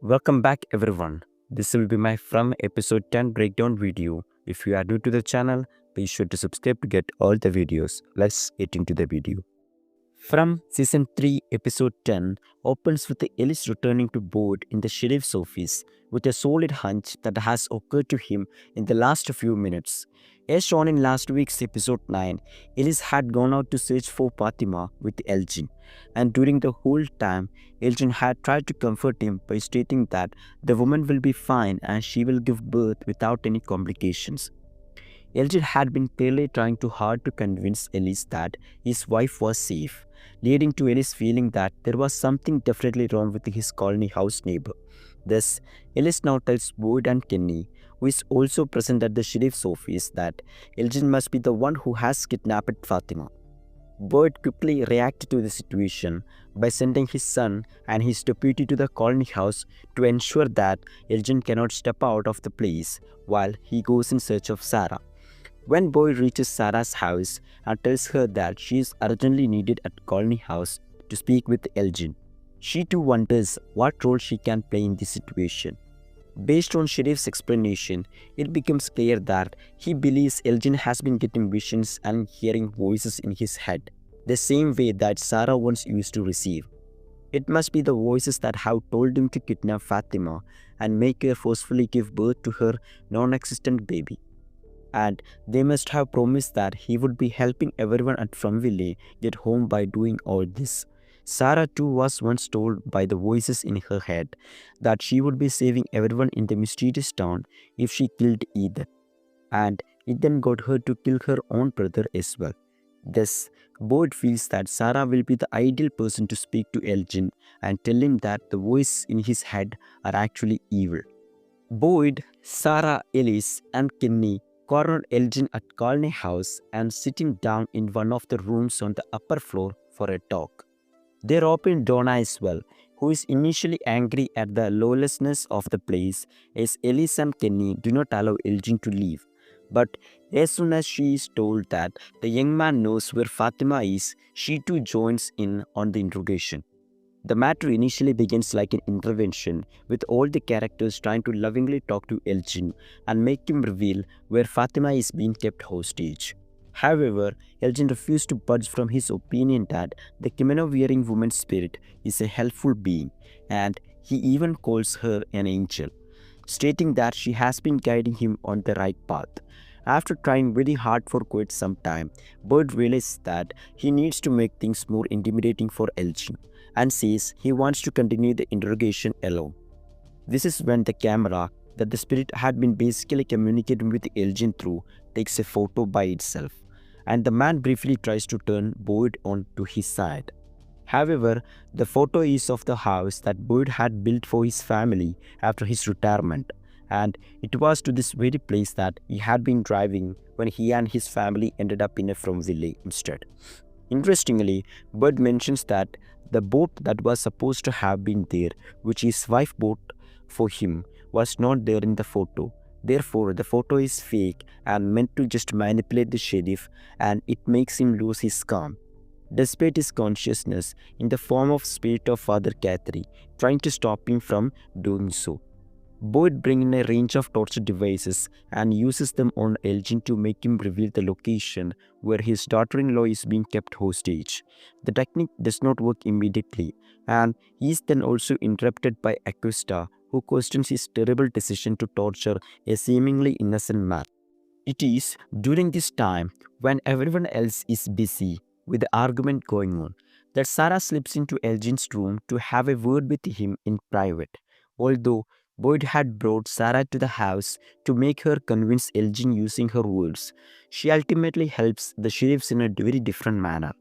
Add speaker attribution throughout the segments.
Speaker 1: Welcome back everyone. This will be my from episode 10 breakdown video. If you are new to the channel, be sure to subscribe to get all the videos. Let's get into the video. From season 3 episode 10 opens with Ellis returning to board in the sheriff's office with a solid hunch that has occurred to him in the last few minutes. As shown in last week's episode 9, Ellis had gone out to search for Fatima with Elgin, and during the whole time, Elgin had tried to comfort him by stating that the woman will be fine and she will give birth without any complications. Elgin had been clearly trying too hard to convince Ellis that his wife was safe, leading to Ellis feeling that there was something definitely wrong with his colony house neighbor. Thus, Ellis now tells Boyd and Kenny, who is also present at the sheriff's office, that Elgin must be the one who has kidnapped Fatima. Boyd quickly reacted to the situation by sending his son and his deputy to the colony house to ensure that Elgin cannot step out of the place while he goes in search of Sarah. When Boyd reaches Sarah's house and tells her that she is urgently needed at colony house to speak with Elgin, she too wonders what role she can play in this situation. Based on Sheriff's explanation, it becomes clear that he believes Elgin has been getting visions and hearing voices in his head, the same way that Sarah once used to receive. It must be the voices that have told him to kidnap Fatima and make her forcefully give birth to her non-existent baby. And they must have promised that he would be helping everyone at Fromville get home by doing all this. Sarah too was once told by the voices in her head that she would be saving everyone in the mysterious town if she killed Ethan, and it then got her to kill her own brother as well. Thus, Boyd feels that Sarah will be the ideal person to speak to Elgin and tell him that the voices in his head are actually evil. Boyd, Sarah, Ellis, and Kenny corner Elgin at Colney House and sitting down in one of the rooms on the upper floor for a talk. They rope in Donna as well, who is initially angry at the lawlessness of the place as Ellis and Kenny do not allow Elgin to leave. But as soon as she is told that the young man knows where Fatima is, she too joins in on the interrogation. The matter initially begins like an intervention, with all the characters trying to lovingly talk to Elgin and make him reveal where Fatima is being kept hostage. However, Elgin refused to budge from his opinion that the kimono-wearing woman's spirit is a helpful being, and he even calls her an angel, stating that she has been guiding him on the right path. After trying very hard for quite some time, Bird realizes that he needs to make things more intimidating for Elgin and says he wants to continue the interrogation alone. This is when the camera that the spirit had been basically communicating with Elgin through takes a photo by itself, and the man briefly tries to turn Boyd on to his side. However, the photo is of the house that Boyd had built for his family after his retirement, and it was to this very place that he had been driving when he and his family ended up in a Fromville instead. Interestingly, Bud mentions that the boat that was supposed to have been there, which his wife bought for him, was not there in the photo. Therefore, the photo is fake and meant to just manipulate the sheriff, and it makes him lose his calm, despite his consciousness in the form of spirit of Father Catherine, trying to stop him from doing so. Boyd brings in a range of torture devices and uses them on Elgin to make him reveal the location where his daughter-in-law is being kept hostage. The technique does not work immediately, and he is then also interrupted by Aquesta, who questions his terrible decision to torture a seemingly innocent man. It is during this time, when everyone else is busy with the argument going on, that Sarah slips into Elgin's room to have a word with him in private. Although Boyd had brought Sarah to the house to make her convince Elgin using her words, she ultimately helps the sheriffs in a very different manner.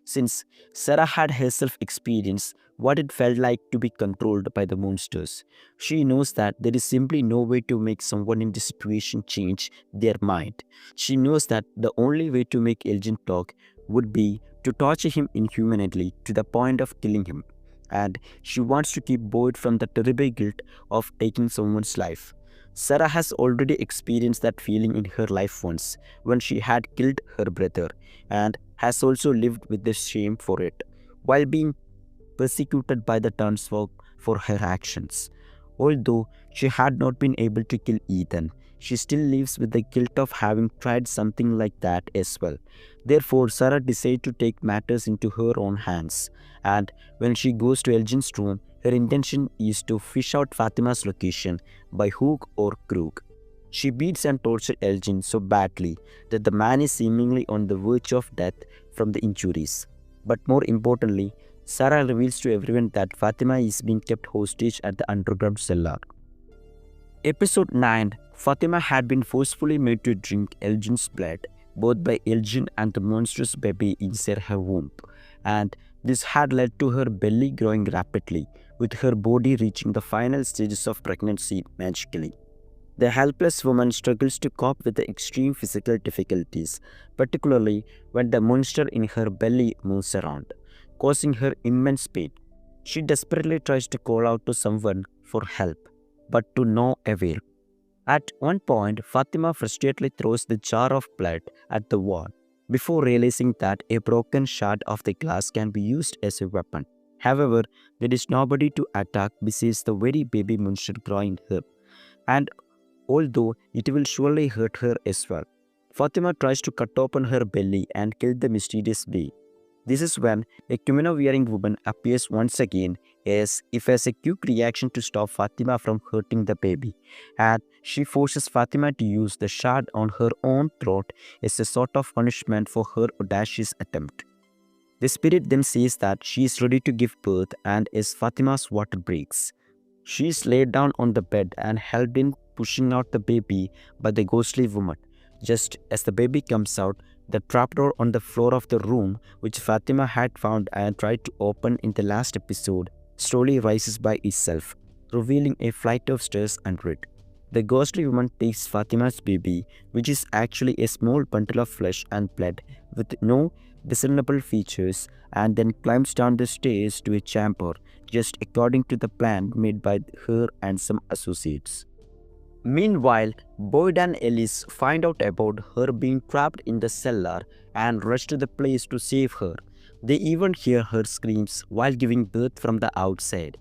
Speaker 1: Since Sarah had herself experienced what it felt like to be controlled by the monsters, she knows that there is simply no way to make someone in this situation change their mind. She knows that the only way to make Elgin talk would be to torture him inhumanly to the point of killing him, and she wants to keep Boyd from the terrible guilt of taking someone's life. Sarah has already experienced that feeling in her life once when she had killed her brother, and has also lived with the shame for it, while being persecuted by the townsfolk for her actions. Although she had not been able to kill Ethan, she still lives with the guilt of having tried something like that as well. Therefore, Sarah decides to take matters into her own hands, and when she goes to Elgin's room, her intention is to fish out Fatima's location by hook or crook. She beats and tortures Elgin so badly that the man is seemingly on the verge of death from the injuries. But more importantly, Sarah reveals to everyone that Fatima is being kept hostage at the underground cellar. Episode 9. Fatima had been forcefully made to drink Elgin's blood, both by Elgin and the monstrous baby inside her womb, and this had led to her belly growing rapidly, with her body reaching the final stages of pregnancy magically. The helpless woman struggles to cope with the extreme physical difficulties, particularly when the monster in her belly moves around, causing her immense pain. She desperately tries to call out to someone for help, but to no avail. At one point, Fatima frustratedly throws the jar of blood at the wall before realizing that a broken shard of the glass can be used as a weapon. However, there is nobody to attack besides the very baby monster growing her, and although it will surely hurt her as well. Fatima tries to cut open her belly and kill the mysterious bee. This is when a kimono-wearing woman appears once again as if as a quick reaction to stop Fatima from hurting the baby, and she forces Fatima to use the shard on her own throat as a sort of punishment for her audacious attempt. The spirit then says that she is ready to give birth, and as Fatima's water breaks, she is laid down on the bed and held in, pushing out the baby by the ghostly woman. Just as the baby comes out, the trapdoor on the floor of the room, which Fatima had found and tried to open in the last episode, slowly rises by itself, revealing a flight of stairs under it. The ghostly woman takes Fatima's baby, which is actually a small bundle of flesh and blood with no discernible features, and then climbs down the stairs to a chamber, just according to the plan made by her and some associates. Meanwhile, Boyd and Ellis find out about her being trapped in the cellar and rush to the place to save her. They even hear her screams while giving birth from the outside.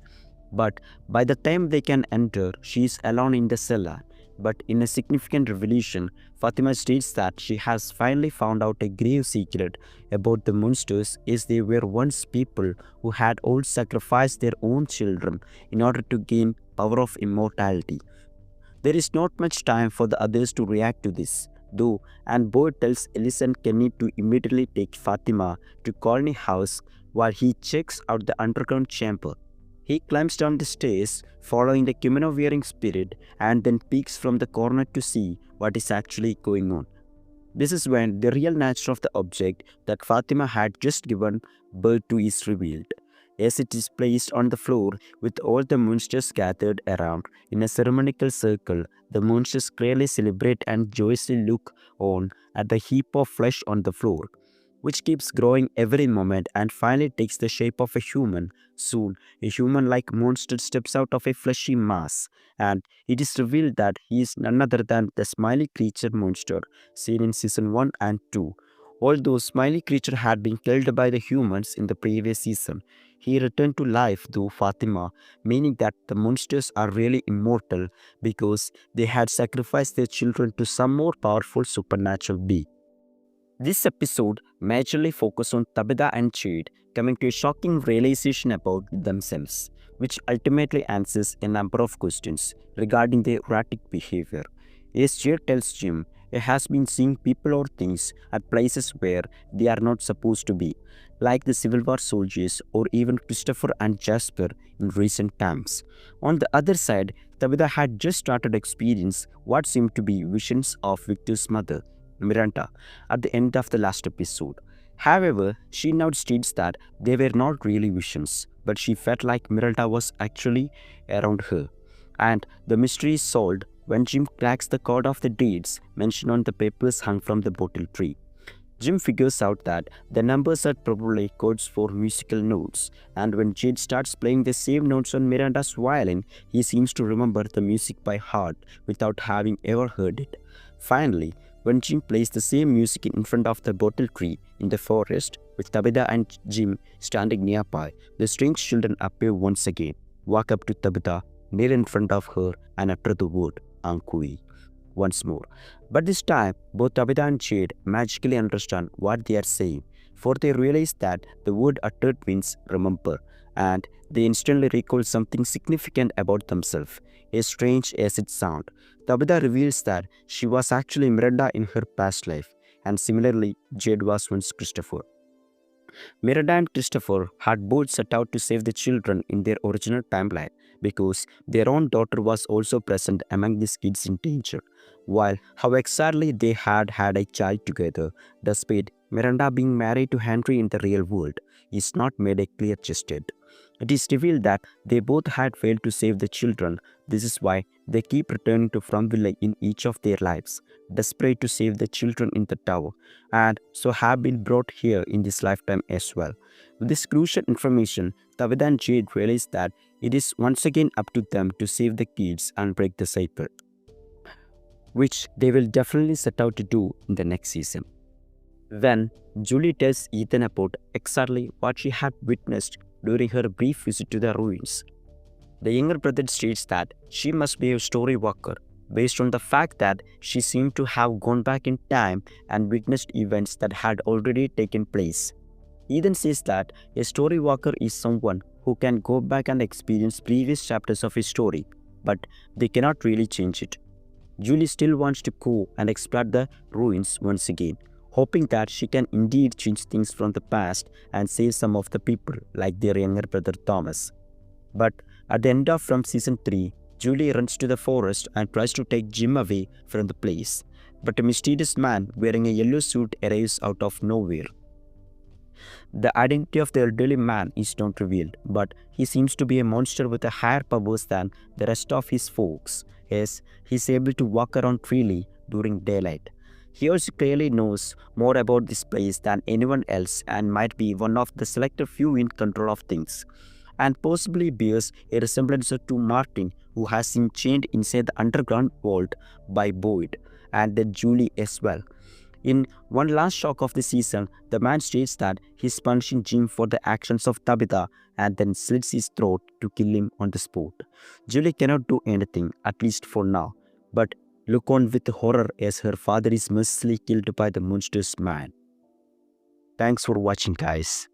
Speaker 1: But by the time they can enter, she is alone in the cellar. But in a significant revelation, Fatima states that she has finally found out a grave secret about the monsters, as they were once people who had all sacrificed their own children in order to gain power of immortality. There is not much time for the others to react to this, though, and Boyd tells Ellis and Kenny to immediately take Fatima to Colony House while he checks out the underground chamber. He climbs down the stairs, following the kimono-wearing spirit, and then peeks from the corner to see what is actually going on. This is when the real nature of the object that Fatima had just given birth to is revealed, as it is placed on the floor with all the monsters gathered around. In a ceremonial circle, the monsters clearly celebrate and joyously look on at the heap of flesh on the floor, which keeps growing every moment and finally takes the shape of a human. Soon, a human-like monster steps out of a fleshy mass, and it is revealed that he is none other than the smiley creature monster seen in season 1 and 2. Although Smiley Creature had been killed by the humans in the previous season, he returned to life through Fatima, meaning that the monsters are really immortal because they had sacrificed their children to some more powerful supernatural being. This episode majorly focused on Tabitha and Jade coming to a shocking realization about themselves, which ultimately answers a number of questions regarding their erratic behavior. As Jade tells Jim, he has been seeing people or things at places where they are not supposed to be, like the Civil War soldiers or even Christopher and Jasper in recent times. On the other side, Tabitha had just started to experience what seemed to be visions of Victor's mother, Miranda, at the end of the last episode. However, she now states that they were not really visions, but she felt like Miranda was actually around her. And the mystery is solved when Jim cracks the code of the deeds mentioned on the papers hung from the bottle tree. Jim figures out that the numbers are probably codes for musical notes, and when Jade starts playing the same notes on Miranda's violin, he seems to remember the music by heart without having ever heard it. Finally, when Jim plays the same music in front of the bottle tree in the forest, with Tabitha and Jim standing nearby, the strange children appear once again, walk up to Tabitha, kneel in front of her, and utter the word Ankui once more. But this time, both Tabitha and Jade magically understand what they are saying, for they realize that the word uttered means remember, and they instantly recall something significant about themselves, as strange as it sounds. Tabitha reveals that she was actually Miranda in her past life, and similarly, Jade was once Christopher. Miranda and Christopher had both set out to save the children in their original timeline because their own daughter was also present among these kids in danger. While how exactly they had had a child together, despite Miranda being married to Henry in the real world, is not made a clear just yet. It is revealed that they both had failed to save the children. This is why they keep returning to Fromville in each of their lives, desperate to save the children in the tower, and so have been brought here in this lifetime as well. With this crucial information, Tabitha and Jade realize that it is once again up to them to save the kids and break the cycle, which they will definitely set out to do in the next season. When Julie tells Ethan about exactly what she had witnessed during her brief visit to the ruins, the younger brother states that she must be a story walker based on the fact that she seemed to have gone back in time and witnessed events that had already taken place. He then says that a story walker is someone who can go back and experience previous chapters of a story, but they cannot really change it. Julie still wants to go and explore the ruins once again, hoping that she can indeed change things from the past and save some of the people like their younger brother Thomas. But at the end of from season 3, Julie runs to the forest and tries to take Jim away from the place. But a mysterious man wearing a yellow suit arrives out of nowhere. The identity of the elderly man is not revealed, but he seems to be a monster with a higher powers than the rest of his folks, as he is able to walk around freely during daylight. He also clearly knows more about this place than anyone else and might be one of the selected few in control of things, and possibly bears a resemblance to Martin, who has been chained inside the underground vault by Boyd, and then Julie as well. In one last shock of the season, the man states that he's punishing Jim for the actions of Tabitha and then slits his throat to kill him on the spot. Julie cannot do anything, at least for now, but look on with horror as her father is mercilessly killed by the monstrous man. Thanks for watching, guys.